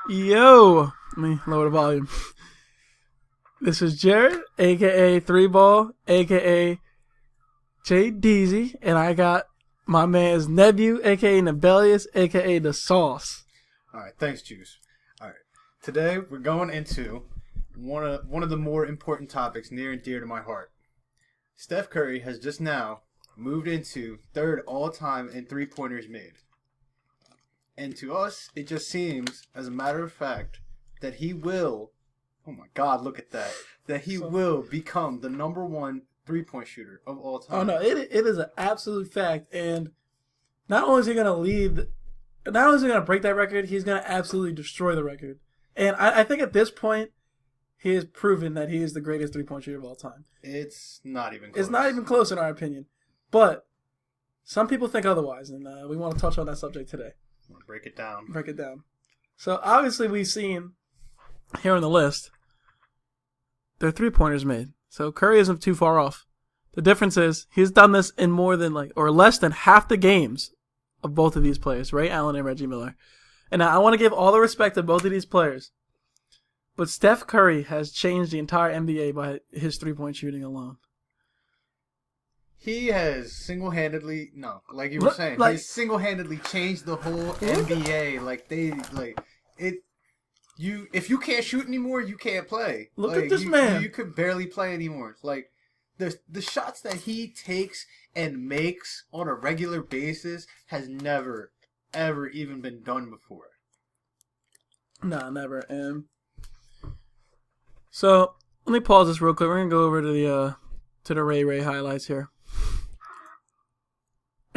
Yo, let me lower the volume. This is Jared, aka Three Ball, aka Jay Deezy, and I got my man's nephew, aka Nebelias, aka the Sauce. All right, thanks, Juice. All right, today we're going into one of the more important topics near and dear to my heart. Steph Curry has just now moved into third all-time in three-pointers made. And to us, it just seems, as a matter of fact, that he will, oh my God, look at that, that he will become the number one three-point shooter of all time. Oh, no, it is an absolute fact. And not only is he going to lead, not only is he going to break that record, he's going to absolutely destroy the record. And I think at this point, he has proven that he is the greatest three-point shooter of all time. It's not even close. It's not even close in our opinion. But some people think otherwise, and we want to touch on that subject today. Break it down. Break it down. So, obviously, we've seen here on the list, there are three-pointers made. So, Curry isn't too far off. The difference is, he's done this in more than, or less than half the games of both of these players, Ray Allen and Reggie Miller. And now, I want to give all the respect to both of these players. But Steph Curry has changed the entire NBA by his three-point shooting alone. He has single-handedly, like you were saying, he's single-handedly changed the whole NBA. If you can't shoot anymore, you can't play. Look at this man. You could barely play anymore. Like, the shots that he takes and makes on a regular basis has never, ever even been done before. Nah, never. And so, let me pause this real quick. We're going to go over to the Ray highlights here.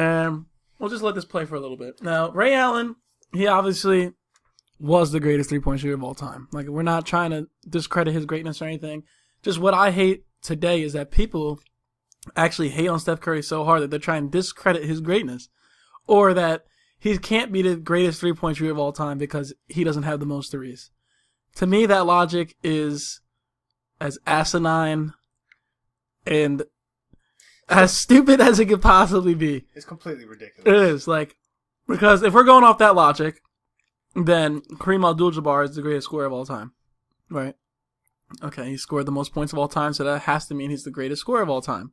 And we'll just let this play for a little bit. Now, Ray Allen, he obviously was the greatest three-point shooter of all time. Like, we're not trying to discredit his greatness or anything. Just what I hate today is that people actually hate on Steph Curry so hard that they're trying to discredit his greatness. Or that he can't be the greatest three-point shooter of all time because he doesn't have the most threes. To me, that logic is as asinine and as stupid as it could possibly be. It's completely ridiculous. It is, because if we're going off that logic, then Kareem Abdul-Jabbar is the greatest scorer of all time, right? Okay, he scored the most points of all time, so that has to mean he's the greatest scorer of all time.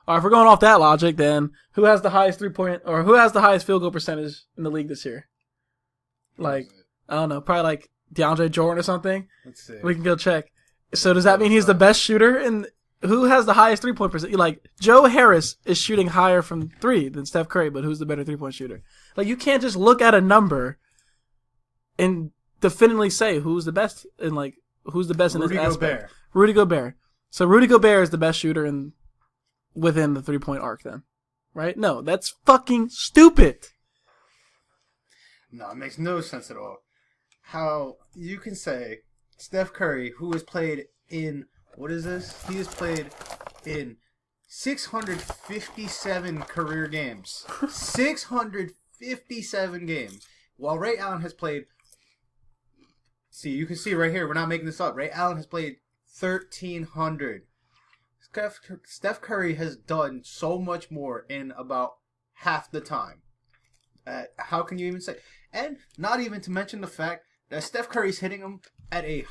Or if we're going off that logic, then who has the highest who has the highest field goal percentage in the league this year? I don't know, probably like DeAndre Jordan or something. Let's see. We can go check. So does that mean he's the best shooter? And who has the highest three-point percent? Like, Joe Harris is shooting higher from three than Steph Curry, but who's the better three-point shooter? Like, you can't just look at a number and definitively say who's the best in this aspect. Gobert. Rudy Gobert. So Rudy Gobert is the best shooter within the three-point arc then, right? No, that's fucking stupid. No, it makes no sense at all. How you can say Steph Curry, who has played in, what is this? He has played in 657 career games. 657 games. While Ray Allen has played, you can see right here, we're not making this up. Ray Allen has played 1,300. Steph Curry has done so much more in about half the time. How can you even say? And not even to mention the fact that Steph Curry's hitting him at an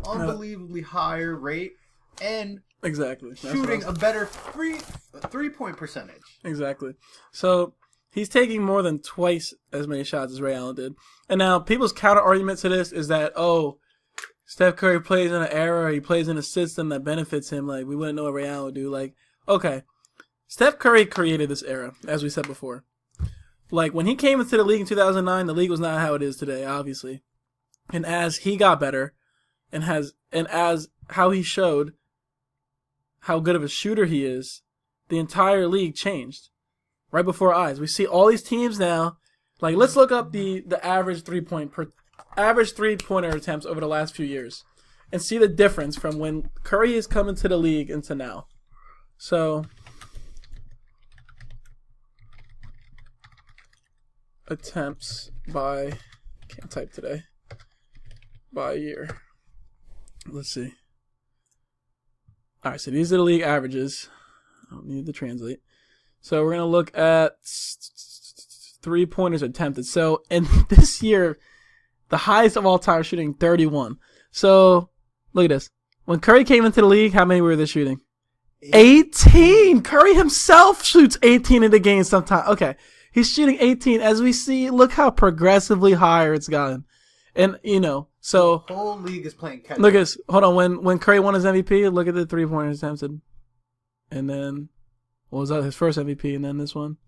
unbelievably higher rate, and exactly shooting a better three-point percentage. Exactly. So he's taking more than twice as many shots as Ray Allen did. And now people's counter argument to this is that, Steph Curry plays in an era, he plays in a system that benefits him. Like, we wouldn't know what Ray Allen would do. Like, okay, Steph Curry created this era, as we said before. Like, when he came into the league in 2009, the league was not how it is today, obviously. And as he got better, and as how he showed how good of a shooter he is, the entire league changed right before our eyes. We see all these teams now. Like, let's look up the average three-pointer attempts over the last few years, and see the difference from when Curry is coming to the league into now. So, attempts by, can't type today, by year. Let's see. All right, so these are the league averages. I don't need to translate. So we're going to look at three-pointers attempted. So in this year, the highest of all time, shooting 31. So look at this. When Curry came into the league, how many were they shooting? 18. Curry himself shoots 18 in the game sometimes. Okay. He's shooting 18. As we see, look how progressively higher it's gotten. And, so. The whole league is playing catch up. Look at this. Hold on. When Curry won his MVP, look at the 3-pointers attempted. And then, what was that? His first MVP, and then this one.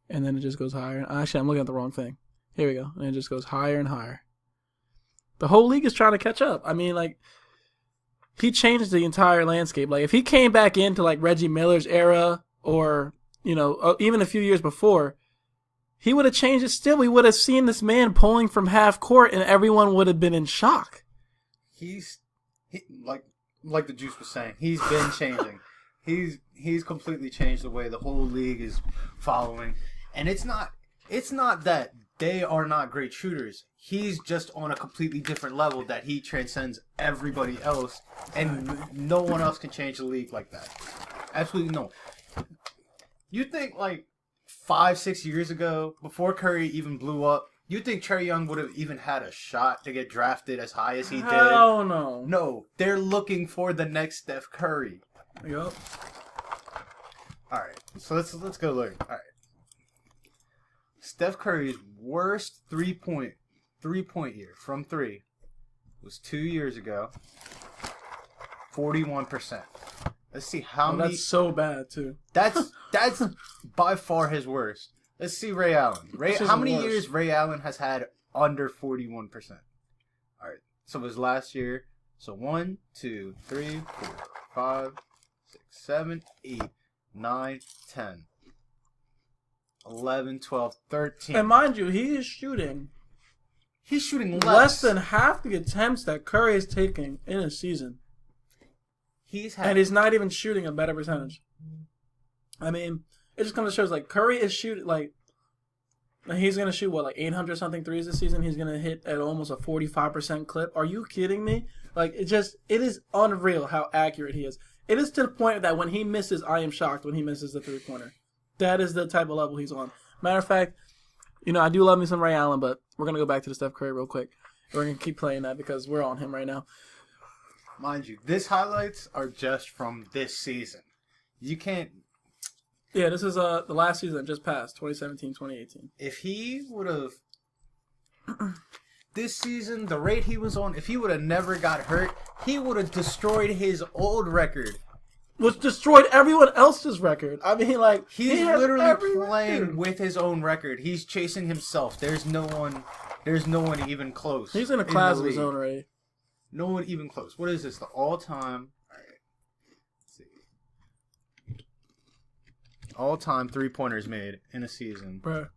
And then it just goes higher. Actually, I'm looking at the wrong thing. Here we go. And it just goes higher and higher. The whole league is trying to catch up. I mean, he changed the entire landscape. Like, if he came back into, Reggie Miller's era or, even a few years before, he would have changed it still. We would have seen this man pulling from half court, and everyone would have been in shock. Like the Juice was saying, he's been changing. He's completely changed the way the whole league is following. And it's not that they are not great shooters. He's just on a completely different level that he transcends everybody else, and no one else can change the league like that. Absolutely no. You think 5-6 years ago, before Curry even blew up, you think Trae Young would have even had a shot to get drafted as high as he did? Hell no. No, they're looking for the next Steph Curry. Yep. All right, so let's go look. All right, Steph Curry's worst three-point year from three was 2 years ago. 41%. Let's see how many. That's so bad too. That's by far his worst. Let's see Ray Allen. How many years Ray Allen has had under 41%? All right, so it was last year. So 1, 2, 3, 4, 5, 6, 7, 8, 9, 10, 11, 12, 13. And mind you, he's shooting less than half the attempts that Curry is taking in a season. And he's not even shooting a better percentage. I mean, it just comes to shows Curry is shooting he's gonna shoot 800 something threes this season. He's gonna hit at almost a 45% clip. Are you kidding me? It is unreal how accurate he is. It is to the point that when he misses, I am shocked when he misses the 3-pointer. That is the type of level he's on. Matter of fact, I do love me some Ray Allen, but we're gonna go back to the Steph Curry real quick. We're gonna keep playing that because we're on him right now. Mind you, these highlights are just from this season. You can't. Yeah, this is the last season that just passed, 2017-2018. If he would have this season, the rate he was on, if he would have never got hurt, he would have destroyed his old record. Which destroyed everyone else's record. I mean, he's literally playing with his own record. He's chasing himself. There's no one even close. He's in a class of his own already. No one even close. What is this? The all-time. All right. Let's see. All-time 3-pointers made in a season. Bruh.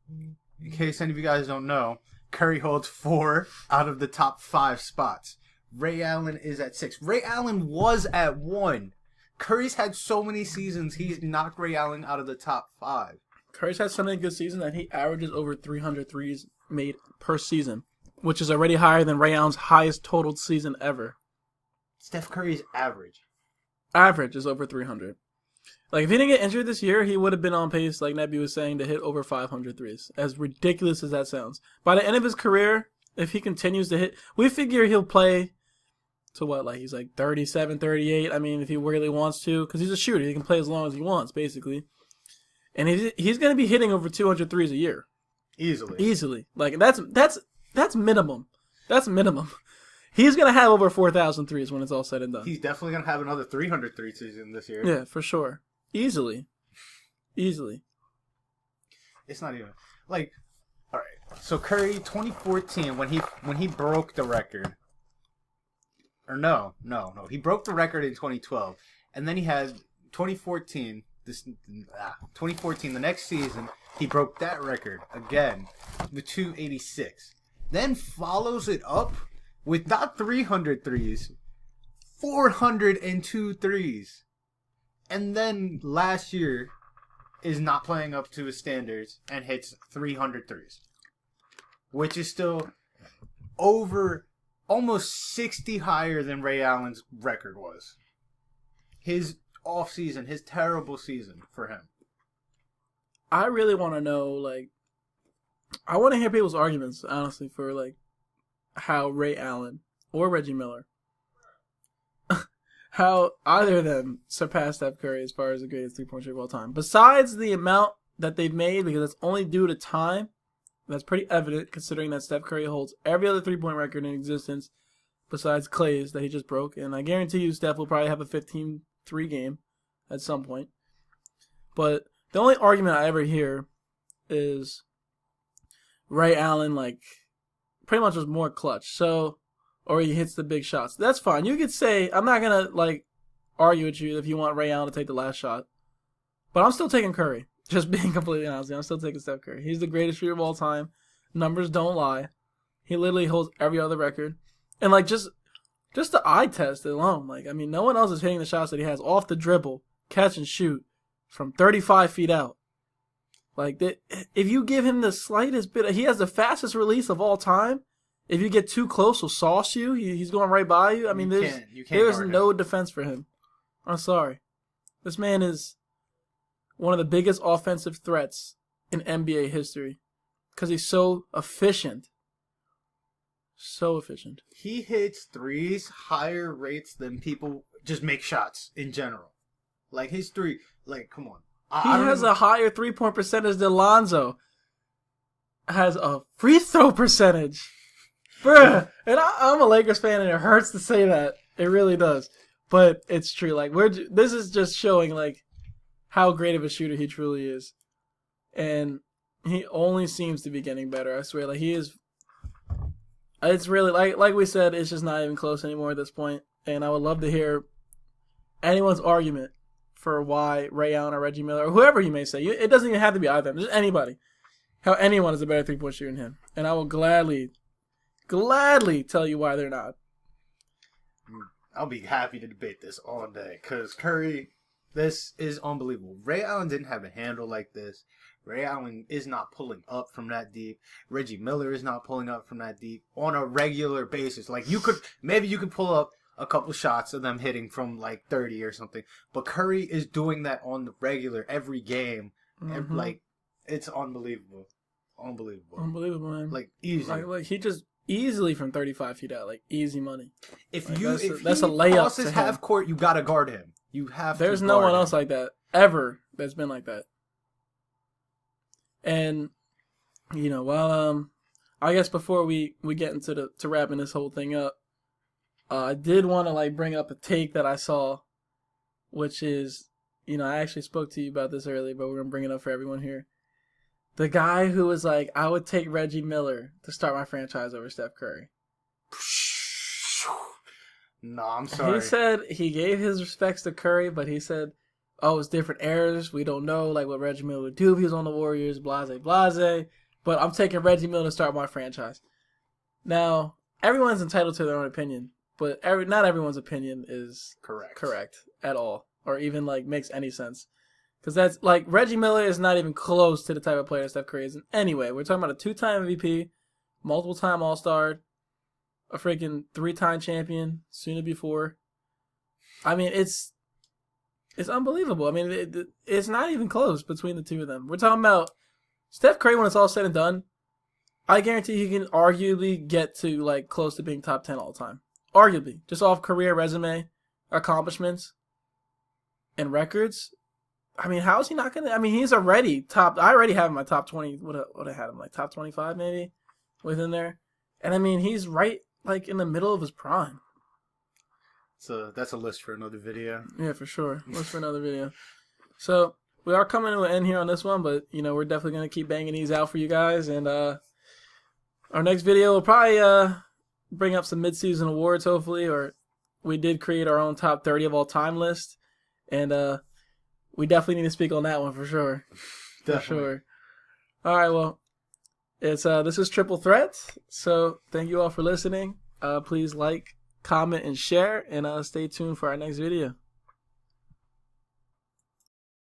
In case any of you guys don't know, Curry holds 4 out of the top 5 spots. Ray Allen is at 6. Ray Allen was at 1. Curry's had so many seasons, he's knocked Ray Allen out of the top 5. Curry's had so many good seasons that he averages over 300 threes made per season, which is already higher than Ray Allen's highest totaled season ever. Steph Curry's average is over 300. If he didn't get injured this year, he would have been on pace, like Nebby was saying, to hit over 500 threes. As ridiculous as that sounds. By the end of his career, if he continues to hit, we figure he'll play to he's 37, 38. I mean, if he really wants to, because he's a shooter. He can play as long as he wants, basically. And he's going to be hitting over 200 threes a year. Easily. That's minimum. That's minimum. He's going to have over 4,000 threes when it's all said and done. He's definitely going to have another 303 season this year. Yeah, for sure. Easily. It's not even all right. So Curry 2014 when he broke the record. Or no. He broke the record in 2012. And then he had 2014 the next season, he broke that record again with 286. Then follows it up with not 300 threes, 402 threes. And then last year is not playing up to his standards and hits 300 threes. Which is still over almost 60 higher than Ray Allen's record was. His off-season, his terrible season for him. I really want to know, like, I want to hear people's arguments, honestly, for, like, how Ray Allen or Reggie Miller, how either of them surpassed Steph Curry as far as the greatest three-point shooter of all time. Besides the amount that they've made, because it's only due to time, that's pretty evident considering that Steph Curry holds every other three-point record in existence besides Clay's that he just broke. And I guarantee you Steph will probably have a 15-3 game at some point. But the only argument I ever hear is Ray Allen, like, pretty much was more clutch. So, or he hits the big shots. That's fine. You could say, I'm not going to, like, argue with you if you want Ray Allen to take the last shot. But I'm still taking Curry. Just being completely honest, I'm still taking Steph Curry. He's the greatest shooter of all time. Numbers don't lie. He literally holds every other record. And, like, just the eye test alone. Like, I mean, no one else is hitting the shots that he has off the dribble, catch and shoot from 35 feet out. Like, if you give him the slightest bit, he has the fastest release of all time. If you get too close, he'll sauce you. He's going right by you. I mean, there's no defense for him. I'm sorry. This man is one of the biggest offensive threats in NBA history because he's so efficient. So efficient. He hits threes higher rates than people just make shots in general. Like, his three, like, come on. He has a higher three-point percentage than Lonzo has a free throw percentage. Bruh. And I'm a Lakers fan, and it hurts to say that. It really does. But it's true. Like, this is just showing, like, how great of a shooter he truly is. And he only seems to be getting better. I swear. Like, he is. It's really, like we said, it's just not even close anymore at this point. And I would love to hear anyone's argument for why Ray Allen or Reggie Miller, or whoever you may say. It doesn't even have to be either of them. Just anybody. How anyone is a better three-point shooter than him. And I will gladly tell you why they're not. I'll be happy to debate this all day. Because Curry, this is unbelievable. Ray Allen didn't have a handle like this. Ray Allen is not pulling up from that deep. Reggie Miller is not pulling up from that deep on a regular basis. Like, maybe you could pull up a couple shots of them hitting from like 30 or something. But Curry is doing that on the regular every game. Mm-hmm. Like, it's unbelievable. Unbelievable, man. Like, easy. Like he just easily from 35 feet out. Like, easy money. If like, that's a layup crosses half court, you got to guard him. You have There's to no one him. else like that ever that's been like that. And, you know, while, I guess before we get into to wrapping this whole thing up, I did want to, like, bring up a take that I saw, which is, you know, I actually spoke to you about this earlier, but we're going to bring it up for everyone here. The guy who was like, I would take Reggie Miller to start my franchise over Steph Curry. No, I'm sorry. He said he gave his respects to Curry, but he said, oh, it's different eras. We don't know, like, what Reggie Miller would do if he was on the Warriors, blase. But I'm taking Reggie Miller to start my franchise. Now, everyone's entitled to their own opinion, but not everyone's opinion is correct at all, or even, like, makes any sense. Because that's, like, Reggie Miller is not even close to the type of player Steph Curry is. Anyway, we're talking about a 2-time MVP, multiple-time All-Star, a freaking 3-time champion, soon to be 4. I mean, it's unbelievable. I mean, it's not even close between the two of them. We're talking about Steph Curry when it's all said and done. I guarantee he can arguably get to, like, close to being top 10 all the time. Arguably. Just off career resume, accomplishments, and records. I mean, how is he not going to... I mean, he's already top... I already have him in my top 20. What I had him, like, top 25 maybe? Within there. And, I mean, he's right, like, in the middle of his prime. So that's a list for another video. Yeah, for sure. List for another video. So we are coming to an end here on this one, but you know we're definitely gonna keep banging these out for you guys. And our next video will probably bring up some mid-season awards, hopefully. Or we did create our own top 30 of all time list, and we definitely need to speak on that one for sure. For sure. All right, well, it's this is Triple Threat. So thank you all for listening. Please like, comment, and share, and stay tuned for our next video.